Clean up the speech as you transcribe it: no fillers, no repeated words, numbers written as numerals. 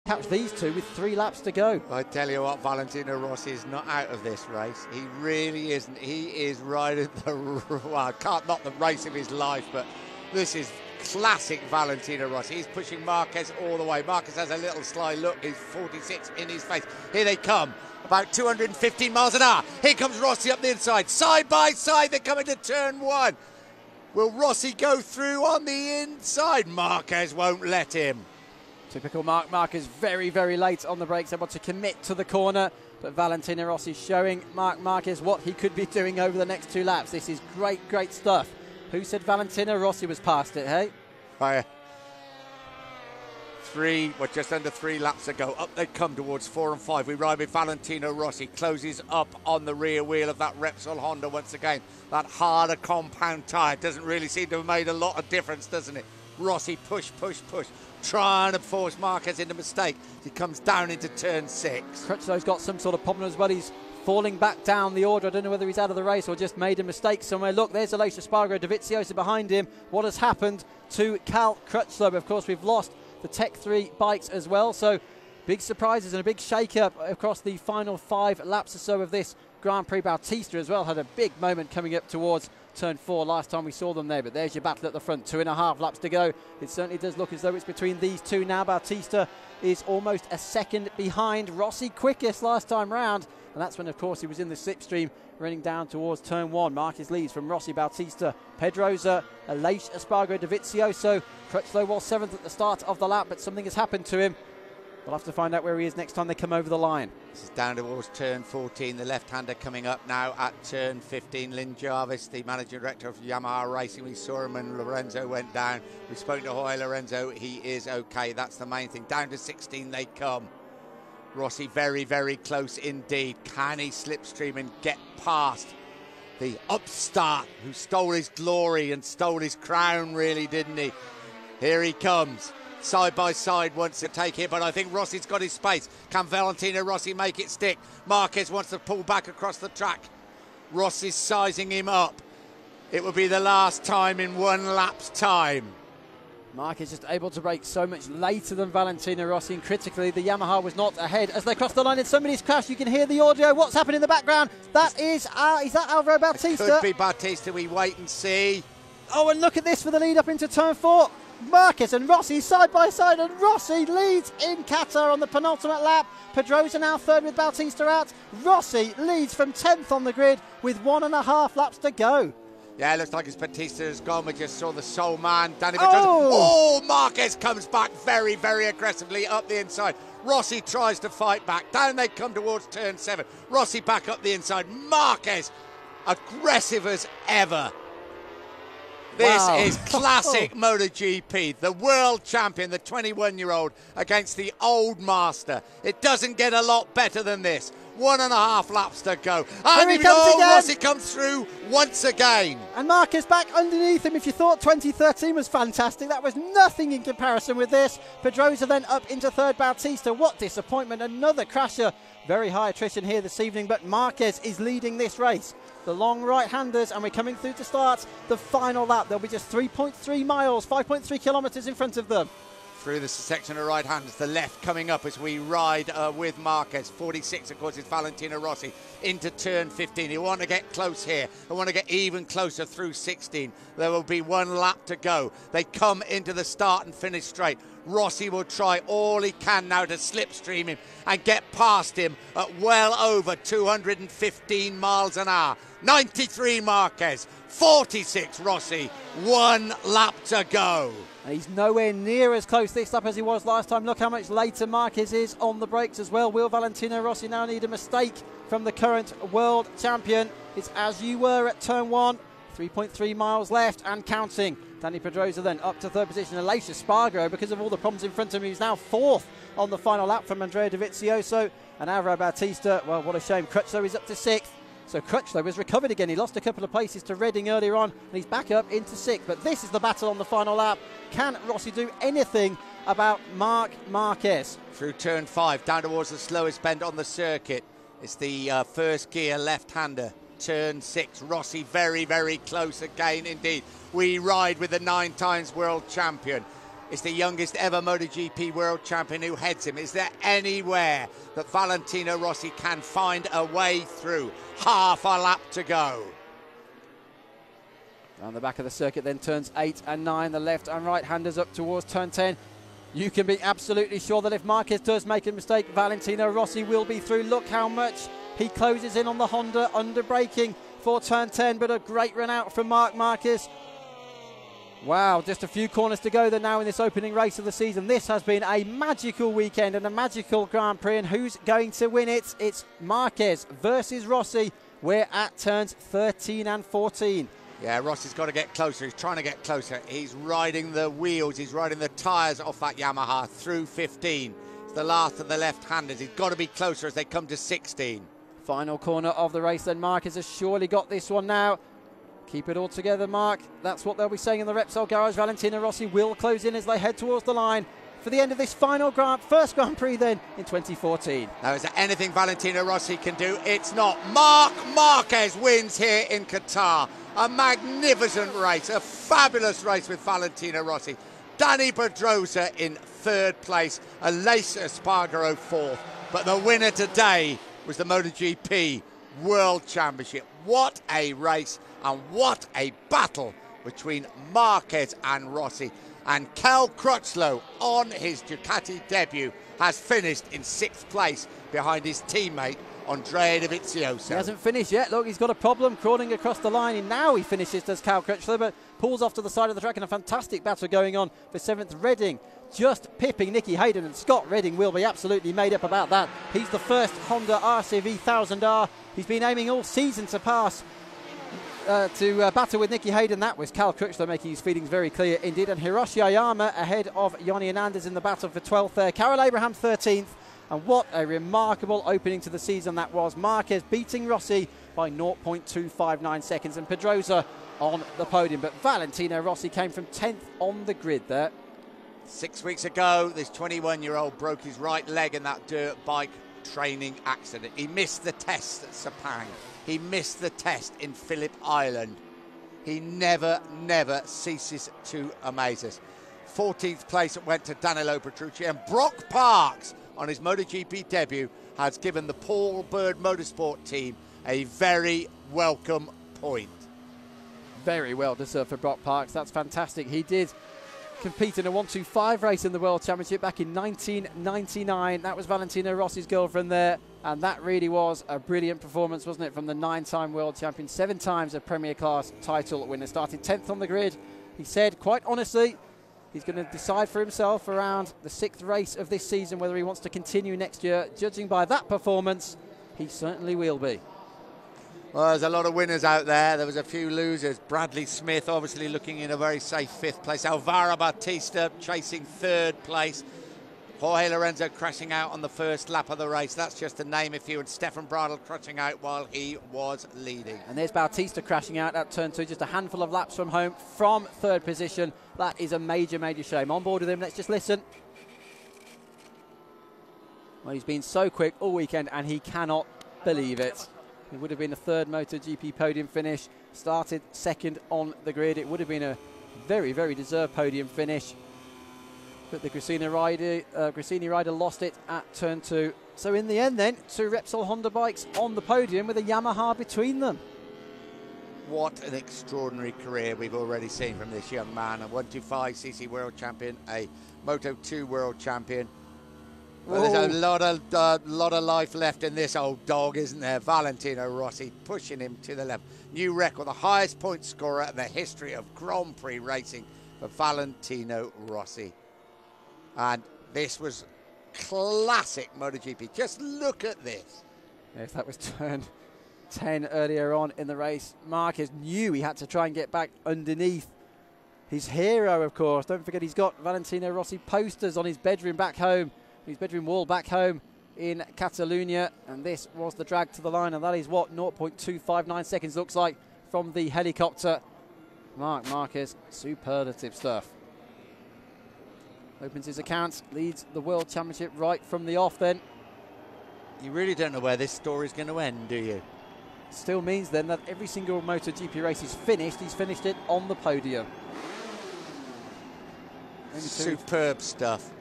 catch these two with 3 laps to go. I tell you what, Valentino Rossi is not out of this race. He really isn't. He is right at the, well, not the race of his life, but this is classic Valentino Rossi. He's pushing Marquez all the way. Marquez has a little sly look. He's 46 in his face. Here they come. About 215 miles an hour. Here comes Rossi up the inside. Side by side, they're coming to turn 1. Will Rossi go through on the inside? Marquez won't let him. Typical Marc Marquez, very, very late on the brakes, able to commit to the corner. But Valentino Rossi showing Marc Marquez what he could be doing over the next 2 laps. This is great, great stuff. Who said Valentino Rossi was past it, hey? Just under 3 laps ago. Up they come towards 4 and 5. We ride with Valentino Rossi. Closes up on the rear wheel of that Repsol Honda once again. That harder compound tyre doesn't really seem to have made a lot of difference, doesn't it? Rossi push, trying to force Marquez into mistake. He comes down into turn 6. Crutchlow's got some sort of problem as well. He's falling back down the order. I don't know whether he's out of the race or just made a mistake somewhere. Look, there's Aleix Espargaro. Dovizioso behind him. What has happened to Cal Crutchlow? Of course, we've lost the Tech 3 bikes as well. So big surprises and a big shake-up across the final 5 laps or so of this Grand Prix. Bautista as well had a big moment coming up towards turn 4 last time we saw them there, but there's your battle at the front. 2.5 laps to go. It certainly does look as though it's between these two now. Bautista is almost a second behind. Rossi quickest last time round, and that's when, of course, he was in the slipstream running down towards turn 1. Marquez leads from Rossi, Bautista, Pedrosa, Aleix Espargaro, Dovizioso. Crutchlow was 7th at the start of the lap, but something has happened to him. We'll have to find out where he is next time they come over the line. This is down towards turn 14. The left-hander coming up now at turn 15. Lynn Jarvis, the managing director of Yamaha Racing. We saw him when Lorenzo went down. We spoke to Jorge Lorenzo. He is okay. That's the main thing. Down to 16 they come. Rossi very, very close indeed. Can he slipstream and get past the upstart who stole his glory and stole his crown, really, didn't he? Here he comes. Side by side wants to take it, but I think Rossi's got his space. Can Valentino Rossi make it stick? Marquez wants to pull back across the track. Rossi's sizing him up. It will be the last time in 1 lap's time. Marquez just able to brake so much later than Valentino Rossi, and critically the Yamaha was not ahead as they crossed the line. And somebody's crashed. You can hear the audio. What's happening in the background? That is that Alvaro Bautista? It could be Bautista. We wait and see. Oh, and look at this for the lead up into turn 4. Marquez and Rossi side by side, and Rossi leads in Qatar on the penultimate lap. Pedrosa now 3rd with Bautista out. Rossi leads from 10th on the grid with 1.5 laps to go. Yeah, it looks like it's Bautista has gone. We just saw the sole man, Danny Pedrosa. Oh, Marquez comes back very, very aggressively up the inside. Rossi tries to fight back. Down they come towards turn 7. Rossi back up the inside. Marquez, aggressive as ever. This is classic MotoGP. The world champion, the 21-year-old, against the old master. It doesn't get a lot better than this. 1.5 laps to go. And Here he comes again. Rossi comes through once again. And Marquez back underneath him. If you thought 2013 was fantastic, that was nothing in comparison with this. Pedrosa then up into 3rd. Bautista, what disappointment. Another crasher. Very high attrition here this evening, but Marquez is leading this race. The long right-handers, and we're coming through to start the final lap. There'll be just 3.3 miles, 5.3 kilometres in front of them. Through the section of right-handers, the left coming up as we ride with Marquez. 46, of course, is Valentino Rossi into turn 15. He'll want to get close here. He'll want to get even closer through 16. There will be 1 lap to go. They come into the start and finish straight. Rossi will try all he can now to slipstream him and get past him at well over 215 miles an hour. 93 Marquez, 46 Rossi, 1 lap to go. And he's nowhere near as close this lap as he was last time. Look how much later Marquez is on the brakes as well. Will Valentino Rossi now need a mistake from the current world champion? It's as you were at turn 1. 3.3 miles left and counting. Danny Pedrosa then up to 3rd position. Aleix Espargaro, because of all the problems in front of him, he's now 4th on the final lap from Andrea Dovizioso. And Alvaro Bautista, well, what a shame. Crutchlow is up to 6th. So Crutchlow has recovered again. He lost a couple of places to Redding earlier on, and he's back up into 6th. But this is the battle on the final lap. Can Rossi do anything about Marc Marquez? Through turn 5, down towards the slowest bend on the circuit. It's the first gear left-hander. Turn 6, Rossi very, very close again indeed. We ride with the 9 times world champion. It's the youngest ever MotoGP world champion who heads him. Is there anywhere that Valentino Rossi can find a way through? Half a lap to go. Down the back of the circuit, then turns 8 and 9, the left and right handers up towards turn 10. You can be absolutely sure that if Marquez does make a mistake, Valentino Rossi will be through. Look how much he closes in on the Honda, under braking for turn 10, but a great run out from Marc Marquez. Wow, just a few corners to go then now in this opening race of the season. This has been a magical weekend and a magical Grand Prix, and who's going to win it? It's Marquez versus Rossi. We're at turns 13 and 14. Yeah, Rossi's got to get closer. He's trying to get closer. He's riding the wheels. He's riding the tyres off that Yamaha through 15. It's the last of the left-handers. He's got to be closer as they come to 16. Final corner of the race then. Marquez has surely got this one now. Keep it all together, Mark. That's what they'll be saying in the Repsol garage. Valentino Rossi will close in as they head towards the line for the end of this first Grand Prix then in 2014. Now, is there anything Valentino Rossi can do? It's not. Marc Marquez wins here in Qatar. A magnificent race, a fabulous race with Valentino Rossi. Dani Pedrosa in third place, Aleix Espargaro fourth. But the winner today was the MotoGP World Championship. What a race and what a battle between Marquez and Rossi. And Cal Crutchlow, on his Ducati debut, has finished in 6th place behind his teammate Andrea Dovizioso. He hasn't finished yet. Look, he's got a problem crawling across the line, and now he finishes, does Cal Crutchlow, but pulls off to the side of the track, and a fantastic battle going on for 7th. Redding just pipping Nicky Hayden, and Scott Redding will be absolutely made up about that. He's the first Honda RCV 1000R. He's been aiming all season to pass, to battle with Nicky Hayden. That was Cal Crutchlow making his feelings very clear indeed. And Hiroshi Ayama ahead of Yoni Hernandez in the battle for 12th there. Carol Abraham 13th. And what a remarkable opening to the season that was. Marquez beating Rossi by 0.259 seconds, and Pedrosa on the podium. But Valentino Rossi came from 10th on the grid there. 6 weeks ago, this 21-year-old broke his right leg in that dirt bike training accident. He missed the test at Sepang. He missed the test in Phillip Island. He never ceases to amaze us. 14th place went to Danilo Petrucci, and Brock Parks on his MotoGP debut has given the Paul Bird Motorsport team a very welcome point. Very well deserved for Brock Parks. That's fantastic. He did compete in a 125 race in the World Championship back in 1999. That was Valentino Rossi's girlfriend there, and that really was a brilliant performance, wasn't it, from the 9-time world champion, 7 times a Premier Class title winner. Started 10th on the grid. He said, quite honestly, he's going to decide for himself around the 6th race of this season whether he wants to continue next year. Judging by that performance, he certainly will be. Well, there's a lot of winners out there. There was a few losers. Bradley Smith obviously looking in a very safe 5th place. Alvaro Bautista chasing 3rd place. Jorge Lorenzo crashing out on the first lap of the race. That's just to name a few. And Stefan Bradl crashing out while he was leading. And there's Bautista crashing out at turn 2, just a handful of laps from home from 3rd position. That is a major shame. On board with him, let's just listen. Well, he's been so quick all weekend and he cannot believe it. It would have been a 3rd MotoGP podium finish. Started 2nd on the grid. It would have been a very deserved podium finish. But the Gresini rider lost it at turn 2. So in the end then, 2 Repsol Honda bikes on the podium with a Yamaha between them. What an extraordinary career we've already seen from this young man. A 125cc world champion, a Moto2 world champion. Well, there's a lot of life left in this old dog, isn't there? Valentino Rossi pushing him to the left. New record, the highest point scorer in the history of Grand Prix racing for Valentino Rossi. And this was classic MotoGP. Just look at this. Yes, that was turn 10 earlier on in the race. Marquez knew he had to try and get back underneath his hero, of course. Don't forget he's got Valentino Rossi posters on his bedroom back home. His bedroom wall back home in Catalonia, and this was the drag to the line, and that is what 0.259 seconds looks like from the helicopter. Marc Marquez, superlative stuff. Opens his account, leads the World Championship right from the off then. You really don't know where this story's going to end, do you? Still means then that every single MotoGP race he's finished it on the podium. Superb stuff.